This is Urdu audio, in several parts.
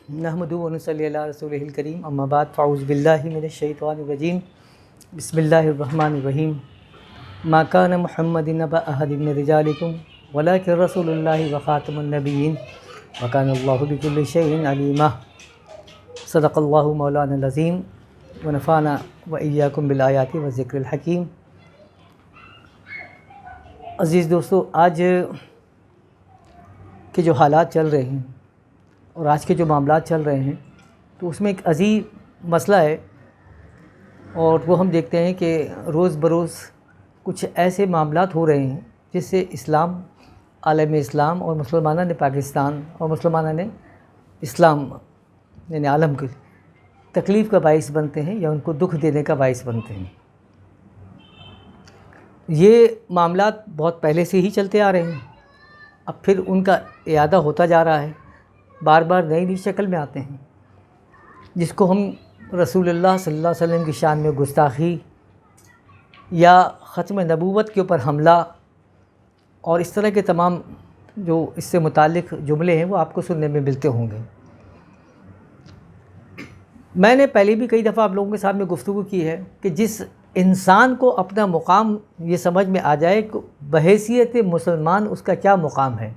نحمدہ و نصلی علی رسولہ الکریم اما بعد فاعوذ باللہ من الشیطان الرجیم بسم اللہ الرحمن الرحیم ما کان محمد ابا احد من رجالکم ولکن رسول اللہ و خاتم النبیین وکان اللہ بکل شیء علیما صدق اللہ مولانا العظیم ونفعنا و ایاکم بالآیات والذکر الحکیم۔ عزیز دوستو، آج کے جو حالات چل رہے ہیں اور آج کے جو معاملات چل رہے ہیں تو اس میں ایک عظیم مسئلہ ہے، اور وہ ہم دیکھتے ہیں کہ روز بروز کچھ ایسے معاملات ہو رہے ہیں جس سے اسلام، عالم اسلام اور مسلمانان پاکستان اور مسلمانان اسلام یعنی عالم کی تکلیف کا باعث بنتے ہیں یا ان کو دکھ دینے کا باعث بنتے ہیں۔ یہ معاملات بہت پہلے سے ہی چلتے آ رہے ہیں، اب پھر ان کا اعادہ ہوتا جا رہا ہے، بار بار نئی نئی شکل میں آتے ہیں، جس کو ہم رسول اللہ صلی اللہ علیہ وسلم کی شان میں گستاخی یا ختم نبوت کے اوپر حملہ اور اس طرح کے تمام جو اس سے متعلق جملے ہیں وہ آپ کو سننے میں ملتے ہوں گے۔ میں نے پہلے بھی کئی دفعہ آپ لوگوں کے سامنے گفتگو کی ہے کہ جس انسان کو اپنا مقام یہ سمجھ میں آ جائے کہ بحیثیت مسلمان اس کا کیا مقام ہے،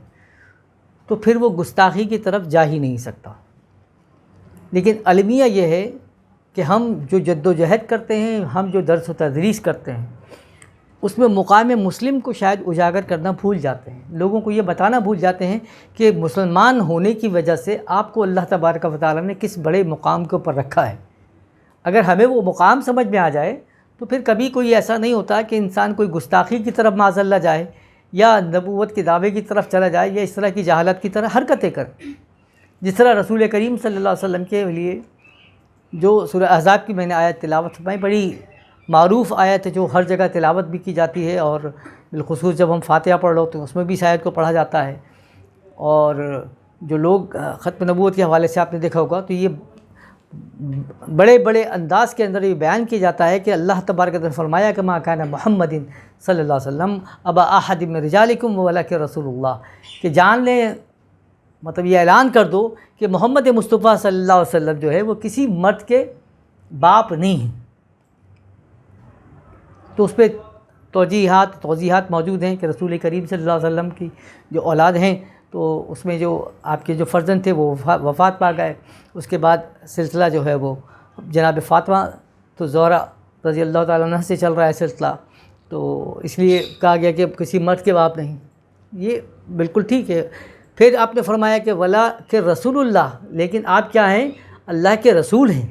تو پھر وہ گستاخی کی طرف جا ہی نہیں سکتا۔ لیکن المیہ یہ ہے کہ ہم جو جد و جہد کرتے ہیں، ہم جو درس و تدریس کرتے ہیں، اس میں مقام مسلم کو شاید اجاگر کرنا بھول جاتے ہیں، لوگوں کو یہ بتانا بھول جاتے ہیں کہ مسلمان ہونے کی وجہ سے آپ کو اللہ تبارک و تعالیٰ نے کس بڑے مقام کے اوپر رکھا ہے۔ اگر ہمیں وہ مقام سمجھ میں آ جائے تو پھر کبھی کوئی ایسا نہیں ہوتا کہ انسان کوئی گستاخی کی طرف معاذ اللہ جائے یا نبوت کے دعوے کی طرف چلا جائے یا اس طرح کی جہالت کی طرح حرکتیں کرے۔ جس طرح رسول کریم صلی اللہ علیہ وسلم کے لیے جو سورہ احزاب کی میں نے آیت تلاوت فرمائی، بڑی معروف آیت ہے جو ہر جگہ تلاوت بھی کی جاتی ہے، اور بالخصوص جب ہم فاتحہ پڑھ رہے ہوتے ہیں اس میں بھی اس آیت کو پڑھا جاتا ہے، اور جو لوگ ختم نبوت کے حوالے سے آپ نے دیکھا ہوگا تو یہ بڑے بڑے انداز کے اندر یہ بیان کیا جاتا ہے کہ اللہ تبارک و تعالیٰ نے فرمایا کہ ما کان محمد صلی اللہ علیہ وسلم ابا احد من رجالکم ولکن رسول اللہ، کہ جان لیں، مطلب یہ اعلان کر دو کہ محمد مصطفیٰ صلی اللہ علیہ وسلم جو ہے وہ کسی مرد کے باپ نہیں ہیں۔ تو اس پہ توضیحات موجود ہیں کہ رسول کریم صلی اللہ علیہ وسلم کی جو اولاد ہیں تو اس میں جو آپ کے جو فرزند تھے وہ وفات پا گئے، اس کے بعد سلسلہ جو ہے وہ جناب فاطمہ تو زہرا رضی اللہ تعالیٰ عنہ سے چل رہا ہے سلسلہ، تو اس لیے کہا گیا کہ کسی مرد کے باپ نہیں۔ یہ بالکل ٹھیک ہے۔ پھر آپ نے فرمایا کہ ولا کہ رسول اللہ، لیکن آپ کیا ہیں؟ اللہ کے رسول ہیں۔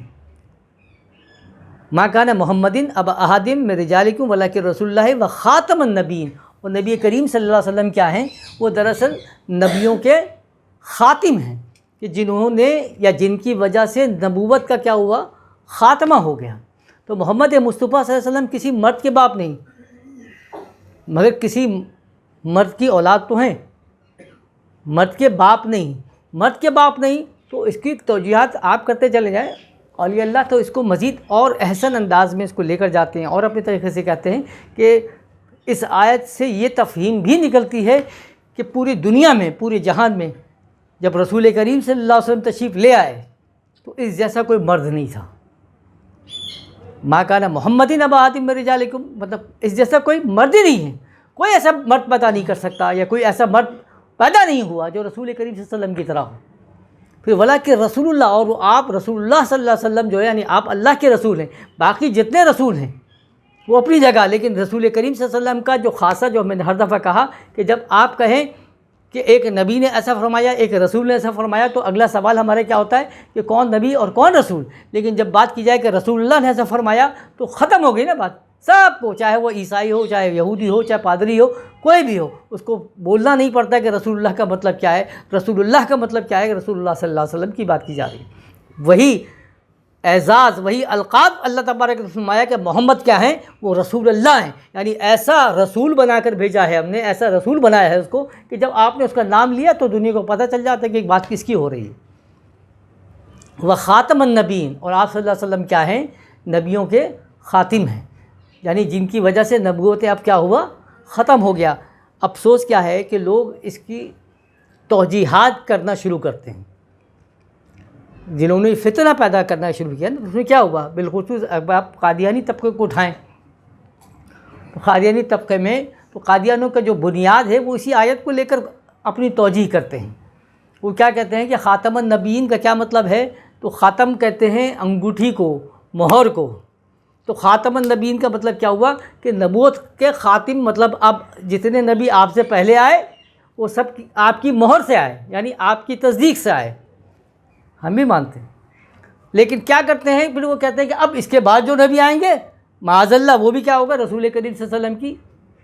ما کان محمد ابا احد من رجالکم ولکن رسول اللہ و خاتم النبیین، اور نبی کریم صلی اللہ علیہ وسلم کیا ہیں؟ وہ دراصل نبیوں کے خاتم ہیں، کہ جنہوں نے یا جن کی وجہ سے نبوت کا کیا ہوا؟ خاتمہ ہو گیا۔ تو محمد مصطفیٰ صلی اللہ علیہ وسلم کسی مرد کے باپ نہیں، مگر کسی مرد کی اولاد تو ہیں، مرد کے باپ نہیں۔ مرد کے باپ نہیں تو اس کی توجیحات آپ کرتے چلے جائیں، اولیاء اللہ تو اس کو مزید اور احسن انداز میں اس کو لے کر جاتے ہیں اور اپنے طریقے سے کہتے ہیں کہ اس آیت سے یہ تفہیم بھی نکلتی ہے کہ پوری دنیا میں، پورے جہان میں جب رسول کریم صلی اللہ علیہ وسلم تشریف لے آئے تو اس جیسا کوئی مرد نہیں تھا۔ ما کان محمد ابا احد من رجالکم، مطلب اس جیسا کوئی مرد ہی نہیں ہے، کوئی ایسا مرد پیدا نہیں کر سکتا یا کوئی ایسا مرد پیدا نہیں ہوا جو رسول کریم صلی اللہ علیہ وسلم کی طرح ہو۔ پھر ولکن رسول اللہ، اور آپ رسول اللہ صلی اللہ علیہ وسلم جو ہے یعنی آپ اللہ کے رسول ہیں، باقی جتنے رسول ہیں وہ اپنی جگہ، لیکن رسول کریم صلی اللہ علیہ وسلم کا جو خاصہ، جو میں نے ہر دفعہ کہا کہ جب آپ کہیں کہ ایک نبی نے ایسا فرمایا، ایک رسول نے ایسا فرمایا، تو اگلا سوال ہمارے کیا ہوتا ہے کہ کون نبی اور کون رسول؟ لیکن جب بات کی جائے کہ رسول اللہ نے ایسا فرمایا تو ختم ہو گئی نا بات۔ سب کو، چاہے وہ عیسائی ہو، چاہے یہودی ہو، چاہے پادری ہو، کوئی بھی ہو، اس کو بولنا نہیں پڑتا کہ رسول اللہ کا مطلب کیا ہے، رسول اللہ کا مطلب کیا ہے کہ رسول اللہ صلی اللہ علیہ وسلم کی بات کی جا رہی ہے۔ وہی اعزاز، وہی القاب اللہ تبارک نے فرمایا کہ محمد کیا ہیں؟ وہ رسول اللہ ہیں، یعنی ایسا رسول بنا کر بھیجا ہے ہم نے، ایسا رسول بنایا ہے اس کو کہ جب آپ نے اس کا نام لیا تو دنیا کو پتہ چل جاتا ہے کہ ایک بات کس کی ہو رہی ہے۔ وہ خاتم النبیین، اور آپ صلی اللہ علیہ وسلم کیا ہیں؟ نبیوں کے خاتم ہیں، یعنی جن کی وجہ سے نبوت اب کیا ہوا؟ ختم ہو گیا۔ افسوس کیا ہے کہ لوگ اس کی توجیحات کرنا شروع کرتے ہیں، جنہوں نے فتنہ پیدا کرنا شروع کیا نا، اس میں کیا ہوا؟ بالخصوص اب آپ قادیانی طبقے کو اٹھائیں تو قادیانی طبقے میں تو قادیانوں کا جو بنیاد ہے وہ اسی آیت کو لے کر اپنی توجیہ کرتے ہیں۔ وہ کیا کہتے ہیں کہ خاتم النبیین کا کیا مطلب ہے؟ تو خاتم کہتے ہیں انگوٹھی کو، مہر کو۔ تو خاتم النبیین کا مطلب کیا ہوا کہ نبوت کے خاتم، مطلب اب جتنے نبی آپ سے پہلے آئے وہ سب آپ کی مہر سے آئے، یعنی آپ کی تصدیق سے آئے۔ ہم بھی مانتے ہیں، لیکن کیا کرتے ہیں پھر وہ کہتے ہیں کہ اب اس کے بعد جو نبی آئیں گے معاذ اللہ وہ بھی کیا ہوگا؟ رسول کریم صلی اللہ علیہ وسلم کی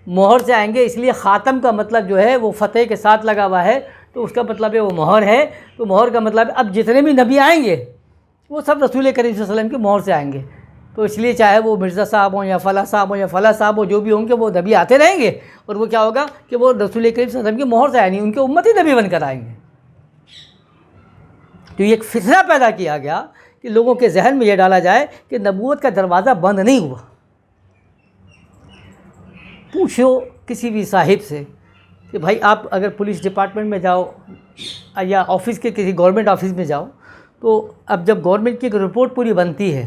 مہر سے آئیں گے۔ اس لیے خاتم کا مطلب جو ہے وہ فتح کے ساتھ لگا ہوا ہے، تو اس کا مطلب ہے وہ مہر ہے۔ تو مہر کا مطلب ہے اب جتنے بھی نبی آئیں گے وہ سب رسول کریم صلی اللہ علیہ وسلم کی مہر سے آئیں گے۔ تو اس لیے چاہے وہ مرزا صاحب ہوں یا فلاں صاحب ہوں یا فلاں صاحب ہوں، جو بھی ہوں گے وہ نبی آتے رہیں گے، اور وہ کیا ہوگا کہ وہ رسول کریم صلی اللہ علیہ وسلم کی مہر سے آئیں گے، ان کے امتی نبی بن کر آئیں گے۔ تو یہ ایک فتنہ پیدا کیا گیا کہ لوگوں کے ذہن میں یہ ڈالا جائے کہ نبوت کا دروازہ بند نہیں ہوا۔ پوچھو کسی بھی صاحب سے کہ بھائی آپ اگر پولیس ڈپارٹمنٹ میں جاؤ یا آفس کے کسی گورنمنٹ آفس میں جاؤ، تو اب جب گورنمنٹ کی ایک رپورٹ پوری بنتی ہے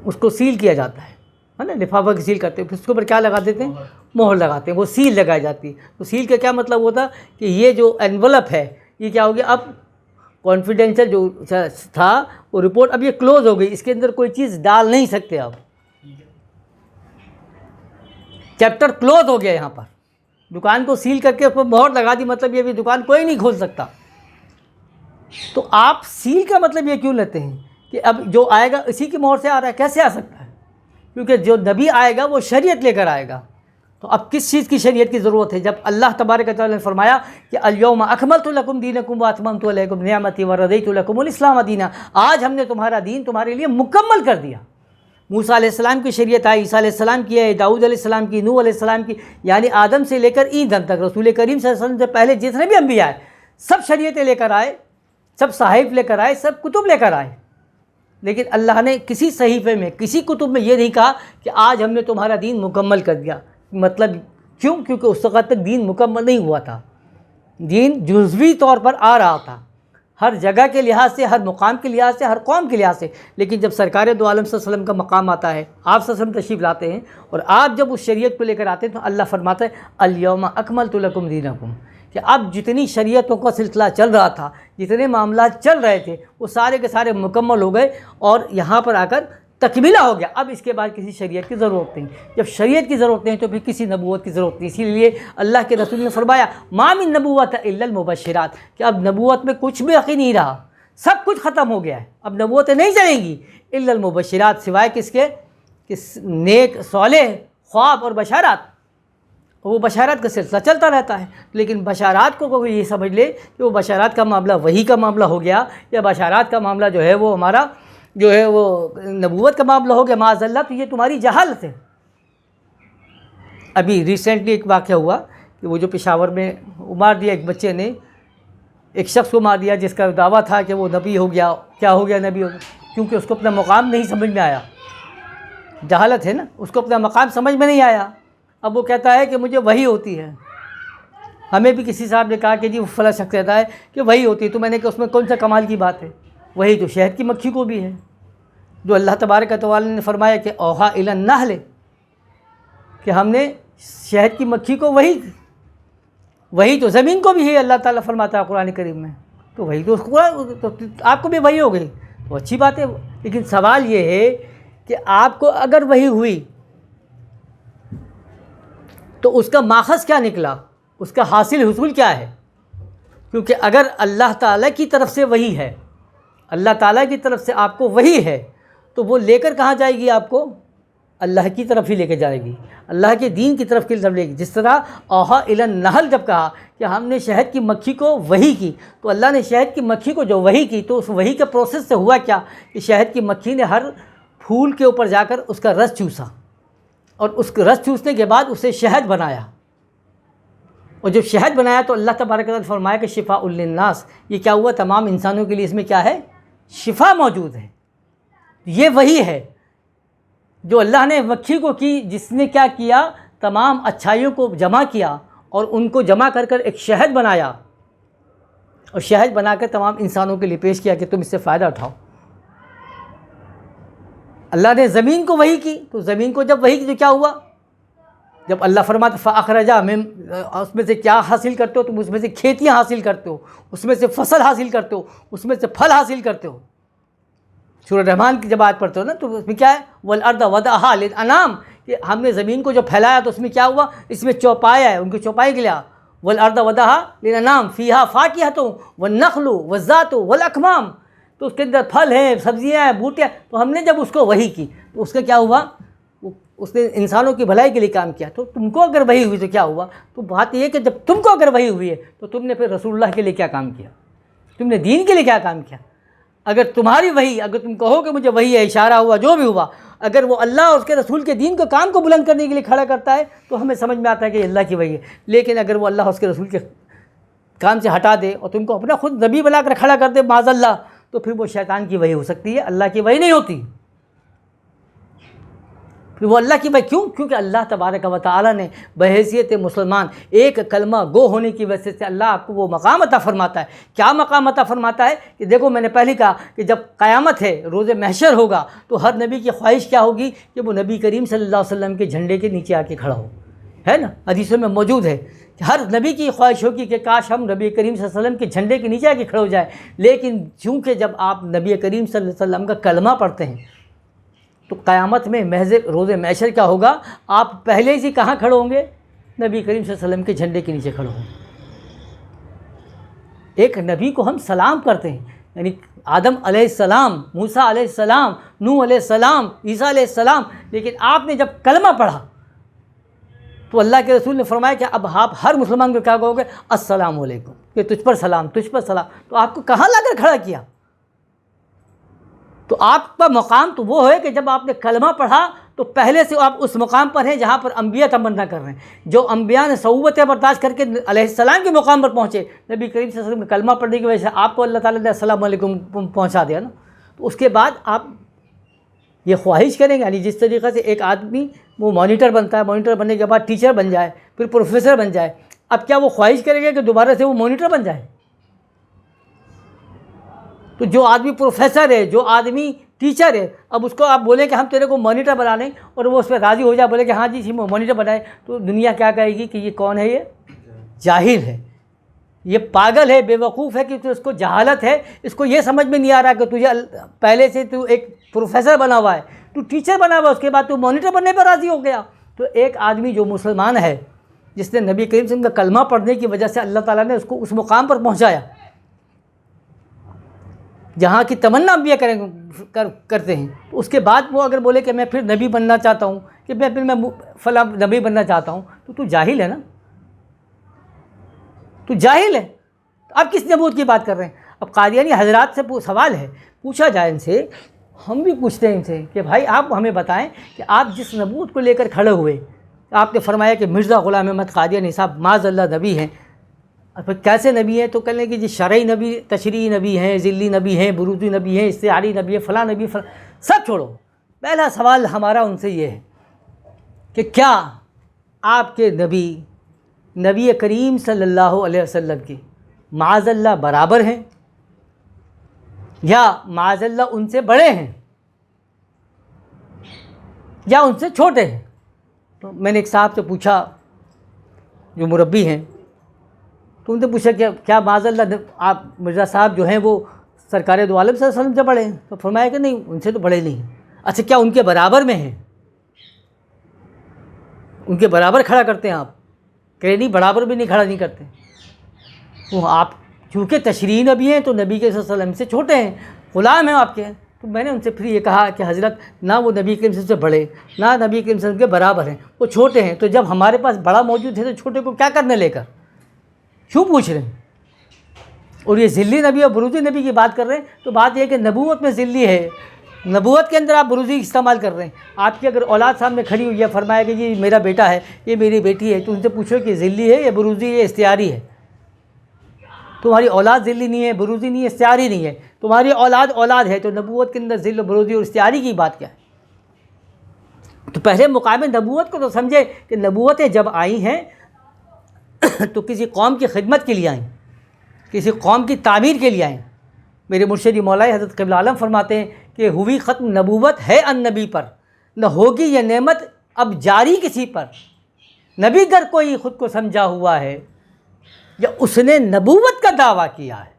اس کو سیل کیا جاتا ہے نا، لفافہ کی سیل کرتے ہیں، پھر اس کے اوپر کیا لگا دیتے ہیں؟ مہر لگاتے ہیں، وہ سیل لگائی جاتی ہے۔ تو سیل کا کیا مطلب ہوتا کہ یہ جو انویلپ ہے یہ کیا ہو گیا؟ اب کانفیڈینشیل جو تھا وہ رپورٹ اب یہ کلوز ہو گئی، اس کے اندر کوئی چیز ڈال نہیں سکتے آپ، چیپٹر کلوز ہو گیا۔ یہاں پر دکان کو سیل کر کے اس پر مہر لگا دی، مطلب یہ بھی دکان کوئی نہیں کھول سکتا۔ تو آپ سیل کا مطلب یہ کیوں لیتے ہیں کہ اب جو آئے گا اسی کی مہر سے آ رہا ہے؟ کیسے آ سکتا ہے؟ کیونکہ جو نبی آئے گا وہ شریعت لے کر آئے گا۔ تو اب کس چیز کی شریعت کی ضرورت ہے؟ جب اللہ تبارک و تعالیٰ نے فرمایا کہ الیوم اکملت لکم دینکم واتممت علیکم نعمتی ورضیت لکم الاسلام دینا، آج ہم نے تمہارا دین تمہارے لیے مکمل کر دیا۔ موسیٰ علیہ السلام کی شریعت آئی، عیسیٰ علیہ السلام کی ہے، داؤد علیہ السلام کی، نوح علیہ السلام کی، یعنی آدم سے لے کر ایندھن تک رسول کریم صلی اللہ علیہ وسلم سے پہلے جتنے بھی انبیاء آئے سب شریعتیں لے کر آئے، سب صحائف لے کر آئے، سب کتب لے کر آئے۔ لیکن اللہ نے کسی صحیفے میں، کسی کتب میں یہ نہیں کہا کہ آج ہم نے تمہارا دین مکمل کر دیا۔ مطلب کیوں؟ کیونکہ اس وقت تک دین مکمل نہیں ہوا تھا، دین جزوی طور پر آ رہا تھا، ہر جگہ کے لحاظ سے، ہر مقام کے لحاظ سے، ہر قوم کے لحاظ سے۔ لیکن جب سرکار دو عالم صلی اللہ علیہ وسلم کا مقام آتا ہے، آپ صلی اللہ علیہ وسلم تشریف لاتے ہیں اور آپ جب اس شریعت کو لے کر آتے ہیں تو اللہ فرماتا ہے الیوم اکملت لکم دینکم، کہ اب جتنی شریعتوں کا سلسلہ چل رہا تھا، جتنے معاملات چل رہے تھے وہ سارے کے سارے مکمل ہو گئے اور یہاں پر آ کر تکمیلہ ہو گیا۔ اب اس کے بعد کسی شریعت کی ضرورت نہیں۔ جب شریعت کی ضرورت نہیں تو پھر کسی نبوت کی ضرورت نہیں۔ اسی لیے اللہ کے رسول نے فرمایا ما من نبوت الا المبشرات، کہ اب نبوت میں کچھ بھی باقی نہیں رہا، سب کچھ ختم ہو گیا ہے، اب نبوتیں نہیں چلیں گی الا المبشرات، سوائے کس کے؟ کہ نیک صالح خواب اور بشارات، وہ بشارات کا سلسلہ چلتا رہتا ہے۔ لیکن بشارات کو کوئی یہ سمجھ لے کہ وہ بشارات کا معاملہ وحی کا معاملہ ہو گیا، یا بشارات کا معاملہ جو ہے وہ ہمارا جو ہے وہ نبوت کا معاملہ ہو گیا، معاذ اللہ، تو یہ تمہاری جہالت ہے۔ ابھی ریسنٹلی ایک واقعہ ہوا کہ وہ جو پشاور میں مار دیا ایک بچے نے، ایک شخص کو مار دیا جس کا دعویٰ تھا کہ وہ نبی ہو گیا۔ کیا ہو گیا؟ نبی ہو گیا، کیونکہ اس کو اپنا مقام نہیں سمجھ میں آیا۔ جہالت ہے نا، اس کو اپنا مقام سمجھ میں نہیں آیا۔ اب وہ کہتا ہے کہ مجھے وحی ہوتی ہے۔ ہمیں بھی کسی صاحب نے کہا کہ جی وہ فلاں شخص کہتا ہے کہ وحی ہوتی ہے، تو میں نے کہا اس میں کون سا کمال کی بات ہے؟ وہی تو شہد کی مکھی کو بھی ہے، جو اللہ تبارک و تعالیٰ نے فرمایا کہ اوحا الی النحل، کہ ہم نے شہد کی مکھی کو وہی تو زمین کو بھی ہے، اللہ تعالیٰ فرماتا ہے قرآن کریم میں، تو وہی تو آپ کو بھی وہی ہو گئی، تو اچھی بات ہے۔ لیکن سوال یہ ہے کہ آپ کو اگر وہی ہوئی تو اس کا ماخذ کیا نکلا، اس کا حاصل حصول کیا ہے؟ کیونکہ اگر اللہ تعالیٰ کی طرف سے وہی ہے، اللہ تعالیٰ کی طرف سے آپ کو وہی ہے، تو وہ لے کر کہاں جائے گی؟ آپ کو اللہ کی طرف ہی لے کے جائے گی، اللہ کے دین کی طرف لے گی۔ جس طرح اوحا الی النحل جب کہا کہ ہم نے شہد کی مکھی کو وحی کی، تو اللہ نے شہد کی مکھی کو جو وحی کی، تو اس وحی کے پروسیس سے ہوا کیا کہ شہد کی مکھی نے ہر پھول کے اوپر جا کر اس کا رس چوسا، اور اس کے رس چوسنے کے بعد اسے شہد بنایا، اور جب شہد بنایا تو اللہ تبارک و تعالیٰ نے فرمایا کہ شفاء للناس، یہ کیا ہوا؟ تمام انسانوں کے لیے اس میں کیا ہے؟ شفا موجود ہے۔ یہ وہی ہے جو اللہ نے مکھی کو کی، جس نے کیا کیا؟ تمام اچھائیوں کو جمع کیا اور ان کو جمع کر کر ایک شہد بنایا، اور شاہد بنا کر تمام انسانوں کے لیے پیش کیا کہ تم اس سے فائدہ اٹھاؤ۔ اللہ نے زمین کو وحی کی، تو زمین کو جب وحی کی تو کیا ہوا؟ جب اللہ فرماتا فاخرجا من، اس میں سے کیا حاصل کرتے ہو تم؟ اس میں سے کھیتیاں حاصل کرتے ہو، اس میں سے فصل حاصل کرتے ہو، اس میں سے پھل حاصل کرتے ہو۔ سورہ رحمان کی جب آیت پڑھتے ہو نا تو اس میں کیا ہے؟ والارض وضعها للانام، کہ ہم نے زمین کو جو پھیلایا تو اس میں کیا ہوا؟ اس میں چوپایا ہے، ان کی چوپائی کے لیے۔ والارض وضعها للانام فیہا فاکہۃ والنخل والذات والاکمام، تو اس کے اندر پھل ہیں، سبزیاں ہیں، بوٹیاں۔ تو ہم نے جب اس کو وحی کی تو اس کا کیا ہوا؟ اس نے انسانوں کی بھلائی کے لیے کام کیا۔ تو تم کو اگر وحی ہوئی تو کیا ہوا؟ تو بات یہ ہے کہ جب تم کو اگر وحی ہوئی ہے تو تم نے پھر رسول اللہ کے لیے کیا کام کیا؟ تم نے دین کے لیے کیا کام کیا؟ اگر تمہاری وحی، اگر تم کہو کہ مجھے وحی ہے، اشارہ ہوا، جو بھی ہوا، اگر وہ اللہ اور اس کے رسول کے دین کو کام کو بلند کرنے کے لیے کھڑا کرتا ہے تو ہمیں سمجھ میں آتا ہے کہ یہ اللہ کی وحی ہے۔ لیکن اگر وہ اللہ اور اس کے رسول کے کام سے ہٹا دے اور تم کو اپنا خود نبی بنا کر کھڑا کر دے معاذ اللہ، تو پھر وہ شیطان کی وحی ہو سکتی ہے، اللہ کی وحی نہیں ہوتی۔ پھر وہ اللہ کی وحی کیوں؟ کیونکہ اللہ تبارک و تعالیٰ نے بحیثیت مسلمان ایک کلمہ گو ہونے کی وجہ سے اللہ آپ کو وہ مقام عطا فرماتا ہے۔ کیا مقام عطا فرماتا ہے؟ کہ دیکھو میں نے پہلے کہا کہ جب قیامت ہے، روز محشر ہوگا، تو ہر نبی کی خواہش کیا ہوگی؟ کہ وہ نبی کریم صلی اللہ علیہ وسلم کے جھنڈے کے نیچے آ کے کھڑا ہو، ہے نا؟ حدیثوں میں موجود ہے کہ ہر نبی کی خواہش ہوگی کہ کاش ہم نبی کریم صلی اللہ علیہ وسلم کے جھنڈے کے نیچے آ کے کھڑے ہو جائے۔ لیکن چونکہ جب آپ نبی کریم صلی اللہ علیہ وسلم کا کلمہ پڑھتے ہیں تو قیامت میں محض روز محشر کیا ہوگا؟ آپ پہلے سے کہاں کھڑے ہوں گے؟ نبی کریم صلی اللہ علیہ وسلم کے جھنڈے کے نیچے کھڑے ہوں گے۔ ایک نبی کو ہم سلام کرتے ہیں، یعنی آدم علیہ السلام، موسیٰ علیہ السلام، نوح علیہ السلام، عیسیٰ علیہ السلام، لیکن آپ نے جب کلمہ پڑھا تو اللہ کے رسول نے فرمایا کہ اب آپ ہر مسلمان کو کیا کہو گے؟ السلام علیکم، کہ تجھ پر سلام، تجھ پر سلام۔ تو آپ کو کہاں لا کر کھڑا کیا؟ تو آپ کا مقام تو وہ ہے کہ جب آپ نے کلمہ پڑھا تو پہلے سے آپ اس مقام پر ہیں جہاں پر انبیاء تمنا کر رہے ہیں۔ جو انبیاء نے صعوبتیں برداشت کر کے علیہ السلام کے مقام پر پہنچے، نبی کریم صلی اللہ علیہ وسلم کا کلمہ پڑھنے کی وجہ سے آپ کو اللہ تعالیٰ نے السلام علیکم پہنچا دیا نا۔ تو اس کے بعد آپ یہ خواہش کریں گے، یعنی جس طریقے سے ایک آدمی وہ مانیٹر بنتا ہے، مانیٹر بننے کے بعد ٹیچر بن جائے، پھر پروفیسر بن جائے، اب کیا وہ خواہش کریں گے کہ دوبارہ سے وہ مانیٹر بن جائے؟ تو جو آدمی پروفیسر ہے، جو آدمی ٹیچر ہے، اب اس کو آپ بولیں کہ ہم تیرے کو مانیٹر بنا لیں اور وہ اس پہ راضی ہو جائے، بولے کہ ہاں جی مانیٹر بنائے، تو دنیا کیا کہے گی کہ یہ کون ہے؟ یہ جاہل ہے، یہ پاگل ہے، بے وقوف ہے، کہ اس کو جہالت ہے، اس کو یہ سمجھ میں نہیں آ رہا کہ تجھے پہلے سے تو ایک پروفیسر بنا ہوا ہے، تو ٹیچر بنا ہوا ہے، اس کے بعد تو مانیٹر بننے پر راضی ہو گیا۔ تو ایک آدمی جو مسلمان ہے، جس نے نبی کریم صلی اللہ علیہ وسلم کا کلمہ پڑھنے کی وجہ سے اللہ تعالیٰ نے اس کو اس مقام پر پہنچایا جہاں کی تمنا انبیاء کرتے ہیں، تو اس کے بعد وہ اگر بولے کہ میں پھر نبی بننا چاہتا ہوں، کہ میں فلاں نبی بننا چاہتا ہوں، تو جاہل ہے نا، تو جاہل ہے۔ اب کس نبوت کی بات کر رہے ہیں؟ اب قادیانی حضرات سے سوال ہے، پوچھا جائے ان سے، ہم بھی پوچھتے ہیں ان سے کہ بھائی آپ ہمیں بتائیں کہ آپ جس نبوت کو لے کر کھڑے ہوئے، آپ نے فرمایا کہ مرزا غلام احمد قادیانی صاحب معاذ اللہ نبی ہیں، پھر کیسے نبی ہیں؟ تو کہنے کہ جی شرعی نبی، تشریعی نبی ہیں، ذلی نبی ہیں، بروزی نبی ہیں، استعاری نبی ہے، فلاں نبی، سب چھوڑو۔ پہلا سوال ہمارا ان سے یہ ہے کہ کیا آپ کے نبی کریم صلی اللہ علیہ وسلم کی معاذ اللہ برابر ہیں یا معاذ اللہ ان سے بڑے ہیں یا ان سے چھوٹے ہیں؟ تو میں نے ایک صاحب سے پوچھا جو مربی ہیں، تو ان سے پوچھا کہ کیا معاذ اللہ آپ مرزا صاحب جو ہیں وہ سرکار دو عالم صلی اللہ علیہ وسلم سے بڑے ہیں؟ تو فرمایا کہ نہیں، ان سے تو بڑے نہیں ہیں۔ اچھا کیا ان کے برابر میں ہیں؟ ان کے برابر کھڑا کرتے ہیں آپ؟ کہ نہیں، برابر بھی نہیں، کھڑا نہیں کرتے۔ تو آپ چونکہ تشریعی نبی ہیں تو نبی کے صلی اللہ علیہ وسلم سے چھوٹے ہیں، غلام ہیں آپ کے۔ تو میں نے ان سے پھر یہ کہا کہ حضرت نہ وہ نبی کریم صلی اللہ علیہ وسلم سے بڑے، نہ نبی کریم صلی اللہ علیہ وسلم کے برابر ہیں، وہ چھوٹے ہیں۔ تو جب ہمارے پاس بڑا موجود ہے تو چھوٹے کو کیا کرنے لے کر کیوں پوچھ رہے ہیں؟ اور یہ ذلی نبی اور بروزی نبی کی بات کر رہے ہیں، تو بات یہ ہے کہ نبوت میں ذلی ہے، نبوت کے اندر آپ بروزی استعمال کر رہے ہیں۔ آپ کی اگر اولاد سامنے کھڑی ہوئی ہے، فرمایا کہ یہ میرا بیٹا ہے، یہ میری بیٹی ہے، تو ان سے پوچھو کہ ذلی ہے یا بروزی ہے، استعاری ہے؟ تمہاری اولاد ذلی نہیں ہے، بروزی نہیں ہے، استعاری نہیں ہے، تمہاری اولاد ہے، تو نبوت کے اندر ذل و بروزی اور استعاری کی بات کیا ہے؟ تو پہلے مقام نبوت کو تو سمجھے کہ نبوتیں جب آئی ہیں تو کسی قوم کی خدمت کے لیے آئیں، کسی قوم کی تعمیر کے لیے آئیں. میرے مرشد مولا حضرت قبلہ عالم فرماتے ہیں کہ ہوئی ختم نبوت ہے ان نبی پر، نہ ہوگی یہ نعمت اب جاری کسی پر. نبی گر کوئی خود کو سمجھا ہوا ہے یا اس نے نبوت کا دعویٰ کیا ہے.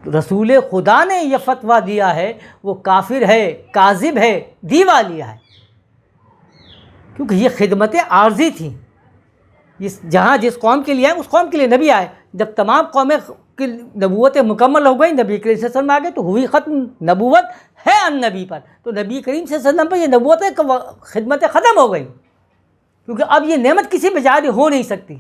رسول خدا نے یہ فتویٰ دیا ہے وہ کافر ہے، کاذب ہے، دیوالیہ ہے. کیونکہ یہ خدمت عارضی تھیں. جہاں جس قوم کے لیے آئے اس قوم کے لیے نبی آئے. جب تمام قومیں کی نبوتیں مکمل ہو گئی، نبی کریم صلی اللہ علیہ وسلم آ گئے تو ہوئی ختم نبوت ہے ان نبی پر. تو نبی کریم صلی اللہ علیہ وسلم پر یہ نبوتیں خدمتیں ختم ہو گئیں، کیونکہ اب یہ نعمت کسی پہ جاری ہو نہیں سکتی.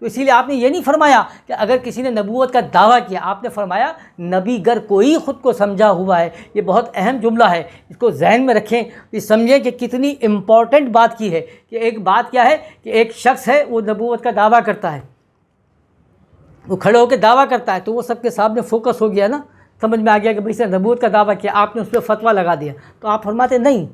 تو اسی لیے آپ نے یہ نہیں فرمایا کہ اگر کسی نے نبوت کا دعویٰ کیا، آپ نے فرمایا نبی گر کوئی خود کو سمجھا ہوا ہے. یہ بہت اہم جملہ ہے، اس کو ذہن میں رکھیں. یہ سمجھیں کہ کتنی امپورٹنٹ بات کی ہے کہ ایک بات کیا ہے کہ ایک شخص ہے وہ نبوت کا دعویٰ کرتا ہے، وہ کھڑے ہو کے دعویٰ کرتا ہے تو وہ سب کے سامنے فوکس ہو گیا نا، سمجھ میں آ گیا کہ بھائی سے نبوت کا دعویٰ کیا، آپ نے اس پہ فتویٰ لگا دیا. تو آپ فرماتے نہیں،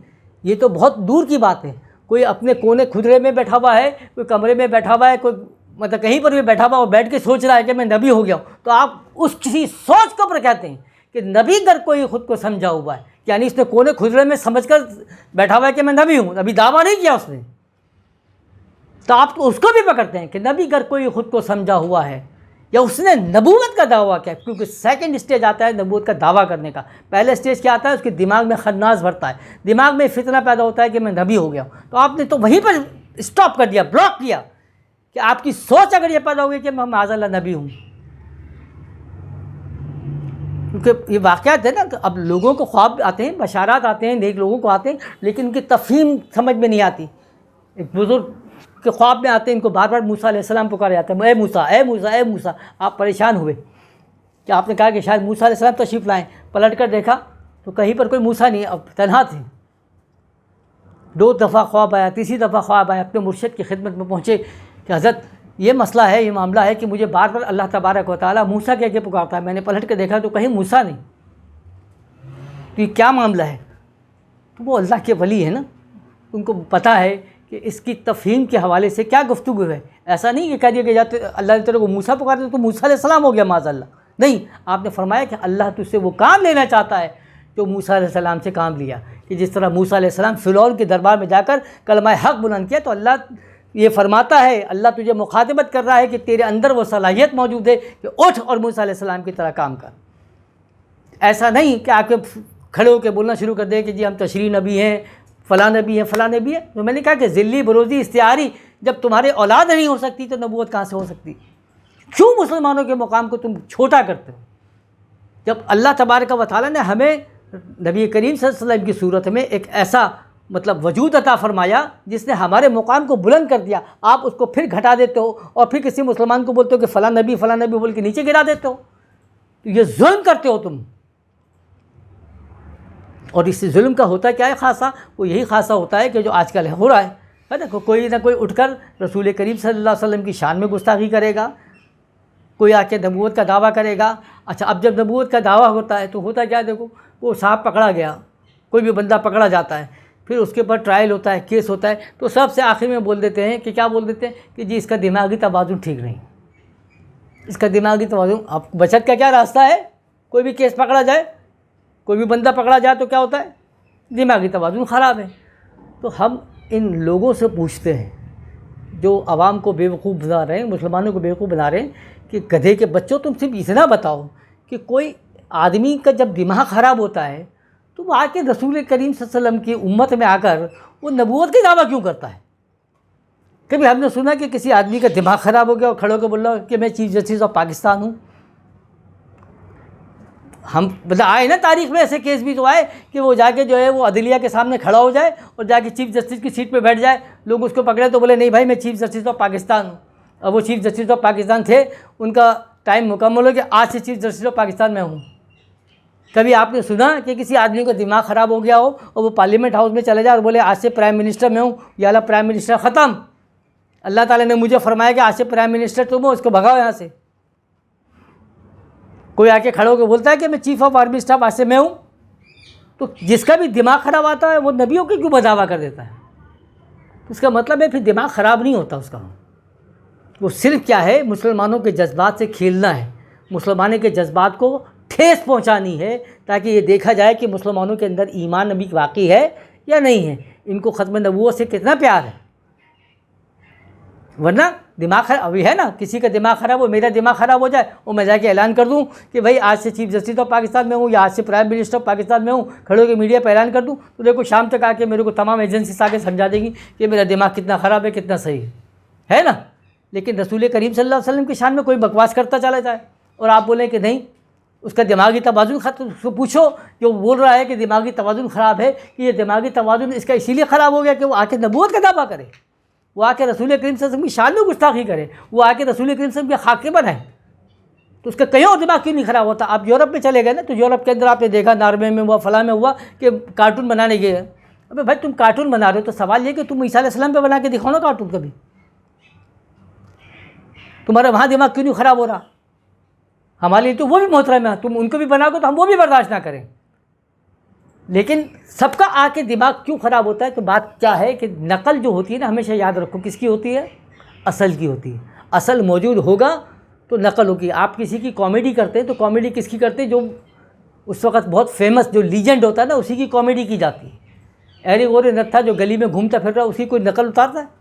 یہ تو بہت دور کی بات ہے. کوئی اپنے کونے کھدرے میں بیٹھا ہوا ہے، کوئی کمرے میں بیٹھا ہوا ہے، کوئی مطلب کہیں پر بھی بیٹھا ہوا وہ بیٹھ کے سوچ رہا ہے کہ میں نبی ہو گیا ہوں. تو آپ اس کسی سوچ کو پر کہتے ہیں کہ نبی گر کوئی خود کو سمجھا ہوا ہے، یعنی اس نے کونے کھدرے میں سمجھ کر بیٹھا ہوا ہے کہ میں نبی ہوں، ابھی دعویٰ نہیں کیا اس نے. تو آپ تو اس کو بھی پکڑتے ہیں کہ نبی گر کوئی خود کو سمجھا ہوا ہے یا اس نے نبوت کا دعویٰ کیا. کیونکہ سیکنڈ اسٹیج آتا ہے نبوت کا دعویٰ کرنے کا. پہلا اسٹیج کیا آتا ہے؟ اس کے دماغ میں خناس بھرتا ہے، دماغ میں فتنہ پیدا ہوتا ہے کہ میں نبی ہو گیا ہوں. تو آپ نے تو وہیں پر اسٹاپ کر دیا، بلاک کیا کہ آپ کی سوچ اگر یہ پیدا ہوگی کہ میں معاذ اللہ نبی ہوں. کیونکہ یہ واقعات ہے نا، اب لوگوں کو خواب آتے ہیں، بشارات آتے ہیں، نیک لوگوں کو آتے ہیں، لیکن ان کی تفہیم سمجھ میں نہیں آتی. ایک بزرگ کے خواب میں آتے ہیں، ان کو بار بار موسیٰ علیہ السلام پکارے جاتے ہیں، اے موسیٰ اے موسیٰ اے موسیٰ. آپ پریشان ہوئے کہ آپ نے کہا کہ شاید موسیٰ علیہ السلام تشریف لائیں. پلٹ کر دیکھا تو کہیں پر کوئی موسیٰ نہیں، اب تنہا تھے. 2 دفعہ خواب آیا، تیسری دفعہ خواب آیا، اپنے مرشد کی خدمت میں پہنچے کہ حضرت یہ مسئلہ ہے، یہ معاملہ ہے کہ مجھے بار بار اللہ تبارک و تعالیٰ موسیٰ کہہ کے پکارتا ہے. میں نے پلٹ کے دیکھا تو کہیں موسیٰ نہیں. تو یہ کیا معاملہ ہے؟ تو وہ اللہ کے ولی ہے نا، ان کو پتہ ہے کہ اس کی تفہیم کے حوالے سے کیا گفتگو ہے. ایسا نہیں کہ کہہ دیا کہ جاتے اللہ تعالیٰ کو موسیٰ پکارتے تو موسیٰ علیہ السلام ہو گیا معاذ اللہ. نہیں، آپ نے فرمایا کہ اللہ تجھ سے وہ کام لینا چاہتا ہے جو موسیٰ علیہ السلام سے کام لیا. کہ جس طرح موسیٰ علیہ السلام فرعون کے دربار میں جا کر کلمہ حق بلند کیا تو اللہ یہ فرماتا ہے، اللہ تجھے مخاطبت کر رہا ہے کہ تیرے اندر وہ صلاحیت موجود ہے کہ اٹھ اور موسیٰ علیہ السلام کی طرح کام کر. ایسا نہیں کہ آپ کے کھڑے ہو کے بولنا شروع کر دیں کہ جی ہم تشریع نبی ہیں، فلاں نبی ہے، فلاں نبی ہے. تو میں نے کہا کہ ذلی بروزی استعاری جب تمہارے اولاد نہیں ہو سکتی تو نبوت کہاں سے ہو سکتی؟ کیوں مسلمانوں کے مقام کو تم چھوٹا کرتے ہو؟ جب اللہ تبارک و تعالیٰ نے ہمیں نبی کریم صلی اللہ علیہ وسلم کی صورت میں ایک ایسا مطلب وجود عطا فرمایا جس نے ہمارے مقام کو بلند کر دیا، آپ اس کو پھر گھٹا دیتے ہو اور پھر کسی مسلمان کو بولتے ہو کہ فلاں نبی بول کے نیچے گرا دیتے ہو. تو یہ ظلم کرتے ہو تم. اور اس ظلم کا ہوتا کیا ہے خاصہ؟ وہ یہی خاصہ ہوتا ہے کہ جو آج کل ہو رہا ہے نا، کوئی نہ کوئی اٹھ کر رسول کریم صلی اللہ علیہ وسلم کی شان میں گستاخی کرے گا، کوئی آ کے نبوت کا دعویٰ کرے گا. اچھا، اب جب نبوت کا دعویٰ ہوتا ہے تو ہوتا کیا؟ دیکھو، وہ صاحب پکڑا گیا، کوئی بھی بندہ پکڑا جاتا ہے، پھر اس کے اوپر ٹرائل ہوتا ہے، کیس ہوتا ہے، تو سب سے آخر میں بول دیتے ہیں کہ کیا بول دیتے ہیں کہ جی اس کا دماغی توازن ٹھیک نہیں، اس کا دماغی توازن. اب بچت کا کیا راستہ ہے؟ کوئی بھی کیس پکڑا جائے، کوئی بھی بندہ پکڑا جائے تو کیا ہوتا ہے؟ دماغی توازن خراب ہے. تو ہم ان لوگوں سے پوچھتے ہیں جو عوام کو بیوقوف بنا رہے ہیں، مسلمانوں کو بیوقوف بنا رہے ہیں کہ گدھے کے بچوں تم صرف اتنا بتاؤ کہ کوئی آدمی کا جب دماغ خراب ہوتا ہے تو وہ آ کے رسول کریم صلی اللہ علیہ وسلم کی امت میں آ کر وہ نبوت کا دعویٰ کیوں کرتا ہے؟ کبھی ہم نے سنا کہ کسی آدمی کا دماغ خراب ہو گیا اور کھڑے ہو کے بول رہا کہ میں چیف جسٹس آف پاکستان ہوں؟ ہم مطلب آئے نا تاریخ میں ایسے کیس بھی تو آئے کہ وہ جا کے جو ہے وہ عدلیہ کے سامنے کھڑا ہو جائے اور جا کے چیف جسٹس کی سیٹ پہ بیٹھ جائے، لوگ اس کو پکڑے تو بولے نہیں بھائی میں چیف جسٹس آف پاکستان ہوں. اور وہ چیف جسٹس آف پاکستان تھے، ان کا ٹائم مکمل ہو گیا، آج سے چیف جسٹس آف پاکستان میں ہوں. کبھی آپ نے سنا کہ کسی آدمی کو دماغ خراب ہو گیا ہو اور وہ پارلیمنٹ ہاؤس میں چلے جائے اور بولے آج سے پرائم منسٹر میں ہوں، یا اللہ پرائم منسٹر ختم، اللہ تعالیٰ نے مجھے فرمایا کہ آج سے پرائم منسٹر تم ہو، اس کو بھگاؤ یہاں سے. کوئی آ کے کھڑا ہو کے بولتا ہے کہ میں چیف آف آرمی اسٹاف آج سے میں ہوں. تو جس کا بھی دماغ خراب آتا ہے وہ نبیوں کے کیوں بدعویٰ کر دیتا ہے؟ اس کا مطلب ہے پھر دماغ خراب نہیں ہوتا اس کا. وہ صرف کیا ہے، مسلمانوں کے جذبات سے کھیلنا ہے، مسلمانوں کے جذبات کو ٹھیس پہنچانی ہے، تاکہ یہ دیکھا جائے کہ مسلمانوں کے اندر ایمان نبی واقعی ہے یا نہیں ہے، ان کو ختم نبوت سے کتنا پیار ہے۔ ورنہ دماغ خراب ابھی ہے نا، کسی کا دماغ خراب ہو، میرا دماغ خراب ہو جائے اور میں جا کے اعلان کر دوں کہ بھائی آج سے چیف جسٹس آف پاکستان میں ہوں یا آج سے پرائم منسٹر آف پاکستان میں ہوں، کھڑے ہو کے میڈیا پہ اعلان کر دوں، تو دیکھو شام تک آ کے میرے کو تمام ایجنسیز آ کے سمجھا دیں گی کہ میرا دماغ کتنا خراب ہے، کتنا صحیح ہے نا۔ لیکن رسول کریم صلی اللہ علیہ وسلم کی شان میں کوئی بکواس کرتا چلا جائے اور آپ بولیں کہ نہیں اس کا دماغی توازن ختم، اس کو پوچھو جو بول رہا ہے کہ دماغی توازن خراب ہے، کہ یہ دماغی توازن اس کا اسی لیے خراب ہو گیا کہ وہ آ کے نبوت کا دعویٰ کرے، وہ آ کے رسول کریم صلی اللہ علیہ وسلم کی شان میں گستاخی کرے، وہ آ کے رسول کریم صلی اللہ علیہ وسلم کے خاکے بنائے، تو اس کا کہیں اور دماغ کیوں نہیں خراب ہوتا؟ آپ یورپ میں چلے گئے نا، تو یورپ کے اندر آپ نے دیکھا ناروے میں ہوا، فلاں میں ہوا کہ کارٹون بنانے گئے۔ ابے بھائی تم کارٹون بنا رہے ہو تو سوال یہ کہ تم عیسیٰ علیہ السلام پہ بنا کے دکھاؤ نا کارٹون کبھی، تمہارا وہاں دماغ کیوں نہیں خراب ہو رہا؟ ہمارے لیے تو وہ بھی محترم ہے، تم ان کو بھی بنا دو تو ہم وہ بھی برداشت نہ کریں، لیکن سب کا آ کے دماغ کیوں خراب ہوتا ہے؟ تو بات کیا ہے کہ نقل جو ہوتی ہے نا، ہمیشہ یاد رکھو کس کی ہوتی ہے؟ اصل کی ہوتی ہے۔ اصل موجود ہوگا تو نقل ہوگی۔ آپ کسی کی کامیڈی کرتے ہیں تو کامیڈی کس کی کرتے ہیں؟ جو اس وقت بہت فیمس جو لیجنڈ ہوتا ہے نا، اسی کی کامیڈی کی جاتی ہے۔ ایری غور نتھا جو گلی میں گھومتا پھر رہا ہے، اسی کوئی نقل اتارتا ہے؟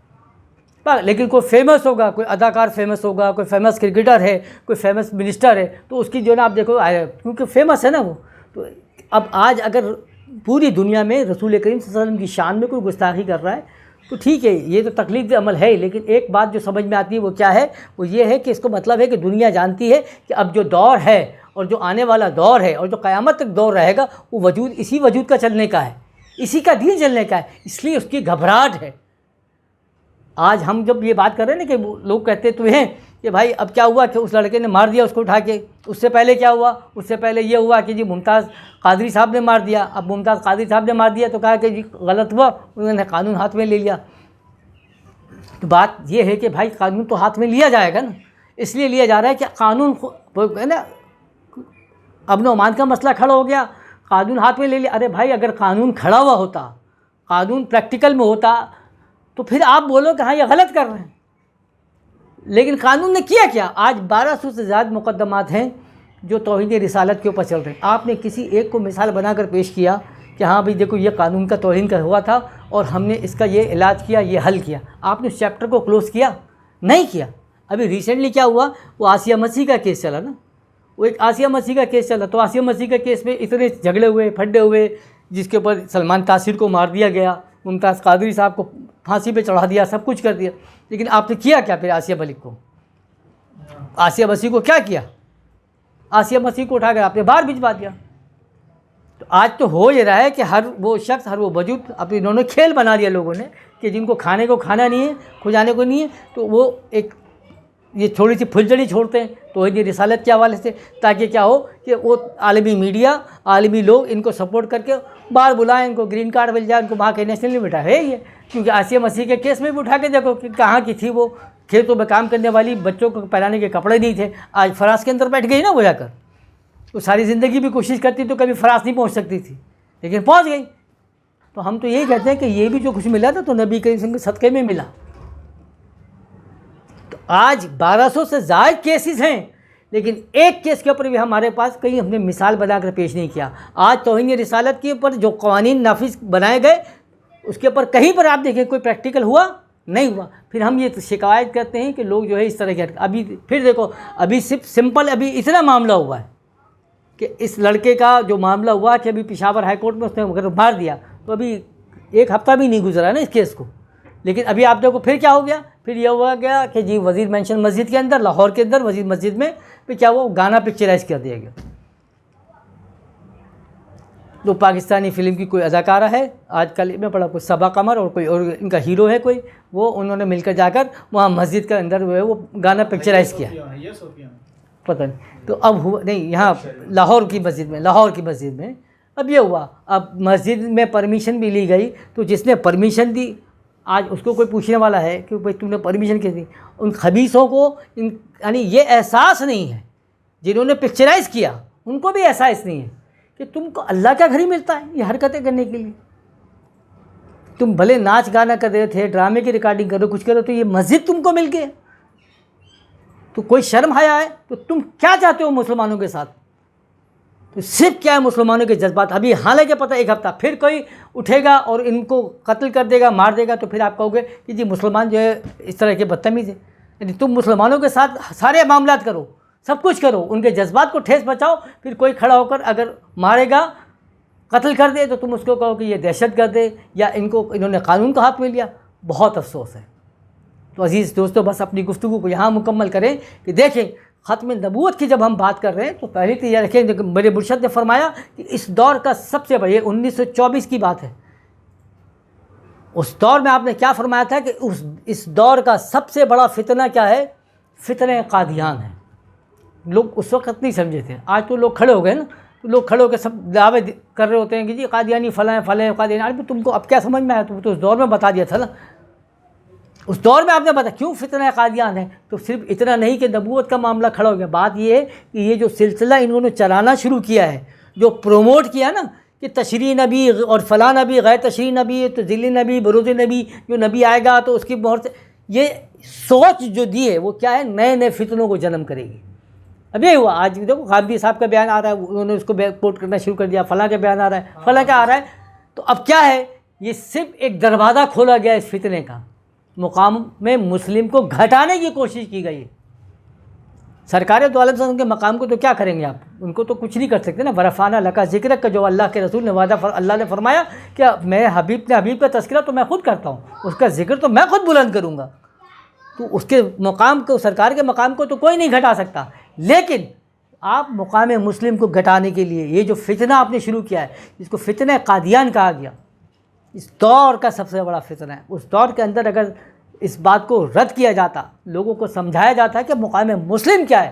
لیکن کوئی فیمس ہوگا، کوئی اداکار فیمس ہوگا، کوئی فیمس کرکٹر ہے، کوئی فیمس منسٹر ہے، تو اس کی جو ہے نا آپ دیکھو کیونکہ فیمس ہے نا وہ، تو اب آج اگر پوری دنیا میں رسول کریم صلی اللہ علیہ وسلم کی شان میں کوئی گستاخی کر رہا ہے تو ٹھیک ہے، یہ تو تقلید عمل ہے، لیکن ایک بات جو سمجھ میں آتی ہے وہ کیا ہے؟ وہ یہ ہے کہ اس کو مطلب ہے کہ دنیا جانتی ہے کہ اب جو دور ہے اور جو آنے والا دور ہے اور جو قیامت تک دور رہے گا، وہ وجود اسی وجود کا چلنے کا ہے، اسی کا دین چلنے کا ہے، اس لیے اس کی گھبراہٹ ہے۔ آج ہم جب یہ بات کر رہے ہیں نا کہ لوگ کہتے تو ہیں کہ بھائی اب کیا ہوا کہ اس لڑکے نے مار دیا اس کو اٹھا کے، اس سے پہلے کیا ہوا؟ اس سے پہلے یہ ہوا کہ جی ممتاز قادری صاحب نے مار دیا۔ اب ممتاز قادری صاحب نے مار دیا تو کہا کہ جی غلط ہوا، انہوں نے قانون ہاتھ میں لے لیا۔ تو بات یہ ہے کہ بھائی قانون تو ہاتھ میں لیا جائے گا نا، اس لیے لیا جا رہا ہے کہ قانون ہے نا، امن و امان کا مسئلہ کھڑا ہو گیا، قانون ہاتھ میں لے لیا۔ ارے بھائی اگر قانون کھڑا ہوا ہوتا، قانون پریکٹیکل میں ہوتا، تو پھر آپ بولو کہ ہاں یہ غلط کر رہے ہیں، لیکن قانون نے کیا کیا؟ آج 1200 سے زیادہ مقدمات ہیں جو توہین رسالت کے اوپر چل رہے ہیں۔ آپ نے کسی ایک کو مثال بنا کر پیش کیا کہ ہاں بھائی دیکھو یہ قانون کا توہین کا ہوا تھا اور ہم نے اس کا یہ علاج کیا، یہ حل کیا؟ آپ نے اس چیپٹر کو کلوز کیا؟ نہیں کیا۔ ابھی ریسنٹلی کیا ہوا؟ وہ آسیہ مسیح کا کیس چلا نا، وہ ایک آسیہ مسیح کا کیس چلا، تو آسیہ مسیح کا کیس میں اتنے جھگڑے ہوئے، پھڈے ہوئے، جس کے اوپر سلمان تاثیر کو مار دیا گیا، ممتاز قادری صاحب کو پھانسی پہ چڑھا دیا، سب کچھ کر دیا، لیکن آپ نے کیا کیا پھر آسیہ ملک کو؟ آسیہ مسیح کو کیا کیا؟ آسیہ مسیح کو اٹھا کر آپ نے باہر بھجوا دیا۔ تو آج تو ہو یہ رہا ہے کہ ہر وہ شخص، ہر وہ وجود، اب انہوں نے کھیل بنا دیا لوگوں نے کہ جن کو کھانے کو کھانا نہیں ہے، کھجانے کو نہیں ہے، تو وہ ایک یہ تھوڑی سی پھلجڑی چھوڑتے ہیں توحید رسالت کے حوالے سے، تاکہ کیا ہو کہ وہ عالمی میڈیا، عالمی لوگ ان کو سپورٹ کر کے باہر بلائیں، ان کو گرین کارڈ مل جائے، ان کو وہاں کے نیشنل میں بٹھا ہے یہ، کیونکہ آسیہ مسیح کے کیس میں بھی اٹھا کے دیکھو کہ کہاں کی تھی وہ، کھیتوں میں کام کرنے والی، بچوں کو پہنانے کے کپڑے نہیں تھے، آج فرانس کے اندر بیٹھ گئی نا وہ جا کر، وہ ساری زندگی بھی کوشش کرتی تو کبھی فرانس نہیں پہنچ سکتی تھی، لیکن پہنچ گئی۔ تو ہم تو یہی کہتے ہیں کہ یہ بھی جو کچھ ملا تھا تو نبی کریم صلی اللہ علیہ وسلم کے صدقے میں ملا۔ تو آج 1200 سے زائد کیسز ہیں، لیکن ایک کیس کے اوپر بھی ہمارے پاس کہیں ہم نے مثال بنا کر پیش نہیں کیا۔ آج توہین رسالت کے اوپر جو قوانین نافذ بنائے گئے، اس کے اوپر کہیں پر آپ دیکھیں کوئی پریکٹیکل ہوا نہیں ہوا۔ پھر ہم یہ شکایت کرتے ہیں کہ لوگ جو ہے اس طرح کے، ابھی پھر دیکھو ابھی صرف سمپل ابھی اتنا معاملہ ہوا ہے کہ اس لڑکے کا جو معاملہ ہوا کہ ابھی پشاور ہائی کورٹ میں اس نے اگر مار دیا، تو ابھی ایک ہفتہ بھی نہیں گزرا نا اس کیس کو، لیکن ابھی آپ دیکھو پھر کیا ہو گیا، پھر یہ ہوا گیا کہ جی وزیر مینشن مسجد کے اندر، لاہور کے اندر وزیر مسجد میں پھر کیا ہوا، گانا پکچرائز کر دیا گیا۔ تو پاکستانی فلم کی کوئی اداکارہ ہے، آج کل میں پڑھا کوئی صبا قمر اور کوئی اور ان کا ہیرو ہے کوئی، وہ انہوں نے مل کر جا کر وہاں مسجد کے اندر جو ہے وہ گانا پکچرائز کیا، پتہ نہیں تو اب ہوا نہیں، یہاں لاہور کی مسجد میں اب یہ ہوا، اب مسجد میں پرمیشن بھی لی گئی، تو جس نے پرمیشن دی آج اس کو کوئی پوچھنے والا ہے کہ بھائی تم نے پرمیشن کیسے دی؟ ان خبیثوں کو یعنی یہ احساس نہیں ہے، جنہوں نے پکچرائز کیا ان کو بھی احساس نہیں ہے کہ تم کو اللہ کا گھر ہی ملتا ہے یہ حرکتیں کرنے کے لیے۔ تم بھلے ناچ گانا کر رہے تھے، ڈرامے کی ریکارڈنگ کر رہے ہو، کچھ کر رہے ہو، تو یہ مسجد تم کو مل گیا، تو کوئی شرم حیا ہے؟ تو تم کیا چاہتے ہو مسلمانوں کے ساتھ؟ تو صرف کیا ہے مسلمانوں کے جذبات. ابھی حالانکہ پتہ ایک ہفتہ پھر کوئی اٹھے گا اور ان کو قتل کر دے گا، مار دے گا، تو پھر آپ کہو گے کہ جی مسلمان جو ہے اس طرح کے بدتمیز ہیں. یعنی تم مسلمانوں کے ساتھ سارے معاملات کرو، سب کچھ کرو، ان کے جذبات کو ٹھیس پہنچاؤ، پھر کوئی کھڑا ہو کر اگر مارے گا، قتل کر دے، تو تم اس کو کہو کہ یہ دہشت گرد ہے یا انہوں نے قانون کا ہاتھ میں لیا. بہت افسوس ہے. تو عزیز دوستو، بس اپنی گفتگو کو یہاں مکمل کریں کہ دیکھیں ختم نبوت کی جب ہم بات کر رہے ہیں تو پہلے تو یہ رکھیں کہ میرے مرشد نے فرمایا کہ اس دور کا سب سے بڑا، یہ 1924 کی بات ہے، اس دور میں آپ نے کیا فرمایا تھا کہ اس دور کا سب سے بڑا فتنہ کیا ہے؟ فتنہ قادیان ہے. لوگ اس وقت نہیں سمجھے تھے. آج تو لوگ کھڑے ہو گئے نا، تو لوگ کھڑے ہو کے سب دعوے کر رہے ہوتے ہیں کہ جی قادیانی فلاں فلاں قادیانی. تم کو اب کیا سمجھ میں آیا؟ تم تو اس دور میں بتا دیا تھا نا. اس دور میں آپ نے بتا کیوں فتنہ قادیان ہے. تو صرف اتنا نہیں کہ نبوت کا معاملہ کھڑا ہو گیا، بات یہ ہے کہ یہ جو سلسلہ انہوں نے چلانا شروع کیا ہے، جو پروموٹ کیا نا کہ تشریع نبی اور فلاں نبی، غیر تشریع نبی، تو ذیل نبی، بروز نبی، جو نبی آئے گا تو اس کی مہر سے، یہ سوچ جو دی ہے وہ کیا ہے؟ نئے نئے فتنوں کو جنم کرے گی. اب یہ ہوا آج دیکھو غامدی صاحب کا بیان آ رہا ہے، انہوں نے اس کو کوٹ کرنا شروع کر دیا، فلاں کا بیان آ رہا ہے، فلاں کا آ رہا ہے. تو اب کیا ہے؟ یہ صرف ایک دروازہ کھولا گیا اس فتنے کا. مقام میں مسلم کو گھٹانے کی کوشش کی گئی ہے. سرکار دو عالم کے مقام کو تو کیا کریں گے آپ؟ ان کو تو کچھ نہیں کر سکتے نا. ورفعنا لک ذکرک کا جو اللہ کے رسول نے وعدہ اللہ نے فرمایا کہ میں حبیب کا تذکرہ تو میں خود کرتا ہوں، اس کا ذکر تو میں خود بلند کروں گا. تو اس کے مقام کو، سرکار کے مقام کو تو کوئی نہیں گھٹا سکتا. لیکن آپ مقام مسلم کو گھٹانے کے لیے یہ جو فتنہ آپ نے شروع کیا ہے، جس کو فتنہ قادیان کہا گیا، اس دور کا سب سے بڑا فتنہ ہے. اس دور کے اندر اگر اس بات کو رد کیا جاتا، لوگوں کو سمجھایا جاتا ہے کہ مقام مسلم کیا ہے،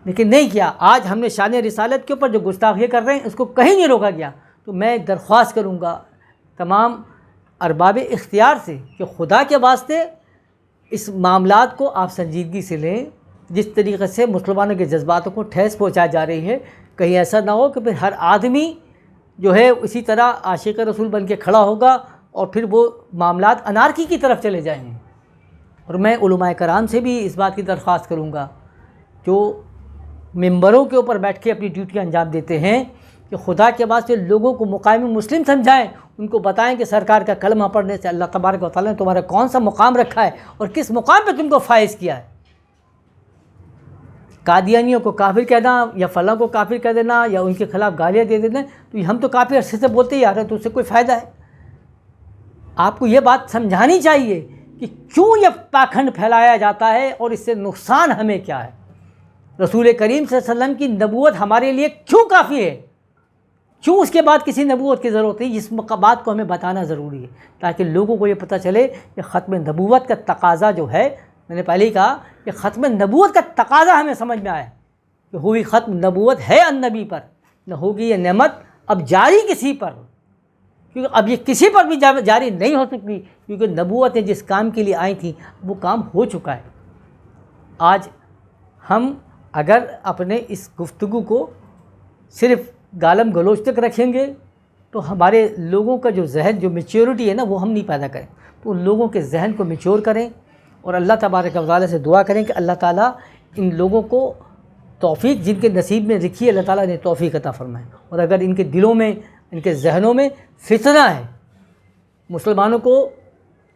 لیکن نہیں کیا. آج ہم نے شان رسالت کے اوپر جو گستاخی کر رہے ہیں اس کو کہیں نہیں روکا گیا. تو میں درخواست کروں گا تمام ارباب اختیار سے کہ خدا کے واسطے اس معاملات کو آپ سنجیدگی سے لیں. جس طریقے سے مسلمانوں کے جذباتوں کو ٹھیس پہنچائی جا رہی ہے، کہیں ایسا نہ ہو کہ پھر ہر آدمی جو ہے اسی طرح عاشق رسول بن کے کھڑا ہوگا اور پھر وہ معاملات انارکی کی طرف چلے جائیں گے. اور میں علماء کرام سے بھی اس بات کی درخواست کروں گا جو ممبروں کے اوپر بیٹھ کے اپنی ڈیوٹی انجام دیتے ہیں کہ خدا کے واسطے لوگوں کو مقام مسلم سمجھائیں، ان کو بتائیں کہ سرکار کا کلمہ پڑھنے سے اللہ تبارک و تعالیٰ نے تمہارا کون سا مقام رکھا ہے اور کس مقام پہ تم کو فائز کیا ہے. قادیانیوں کو کافر کہنا یا فلاں کو کافر کہہ دینا یا ان کے خلاف گالیاں دے دینا، تو ہم تو کافی عرصے سے بولتے ہی آ رہے ہیں، تو اس سے کوئی فائدہ ہے؟ آپ کو یہ بات سمجھانی چاہیے کہ کیوں یہ پاکھنڈ پھیلایا جاتا ہے اور اس سے نقصان ہمیں کیا ہے. رسول کریم صلی اللہ علیہ وسلم کی نبوت ہمارے لیے کیوں کافی ہے، کیوں اس کے بعد کسی نبوت کی ضرورت ہے؟ اس بات کو ہمیں بتانا ضروری ہے تاکہ لوگوں کو یہ پتہ چلے کہ ختم نبوت کا تقاضا جو ہے، میں نے پہلے ہی کہا کہ ختم نبوت کا تقاضا ہمیں سمجھ میں آیا کہ ہوئی ختم نبوت ہے النبی پر، نہ ہوگی یہ نعمت اب جاری کسی پر، کیونکہ اب یہ کسی پر بھی جاری نہیں ہو سکتی، کیونکہ نبوتیں جس کام کے لیے آئی تھیں وہ کام ہو چکا ہے. آج ہم اگر اپنے اس گفتگو کو صرف گالم گلوچ تک رکھیں گے تو ہمارے لوگوں کا جو ذہن، جو میچیورٹی ہے نا، وہ ہم نہیں پیدا کریں. تو ان لوگوں کے ذہن کو میچور کریں اور اللہ تبارک و تعالیٰ سے دعا کریں کہ اللہ تعالیٰ ان لوگوں کو توفیق جن کے نصیب میں لکھی ہے اللہ تعالیٰ نے توفیق عطا فرمائے. اور اگر ان کے دلوں میں، ان کے ذہنوں میں فتنہ ہے، مسلمانوں کو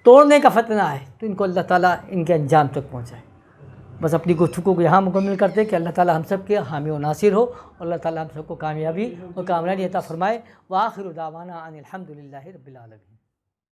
توڑنے کا فتنہ ہے، تو ان کو اللہ تعالیٰ ان کے انجام تک پہنچائے. بس اپنی گفتگو کو یہاں مکمل کرتے کہ اللہ تعالیٰ ہم سب کے حامی و ناصر ہو اور اللہ تعالیٰ ہم سب کو کامیابی اور کامیابی عطا فرمائے. وآخر دعوانا ان الحمد للہ رب العالمین.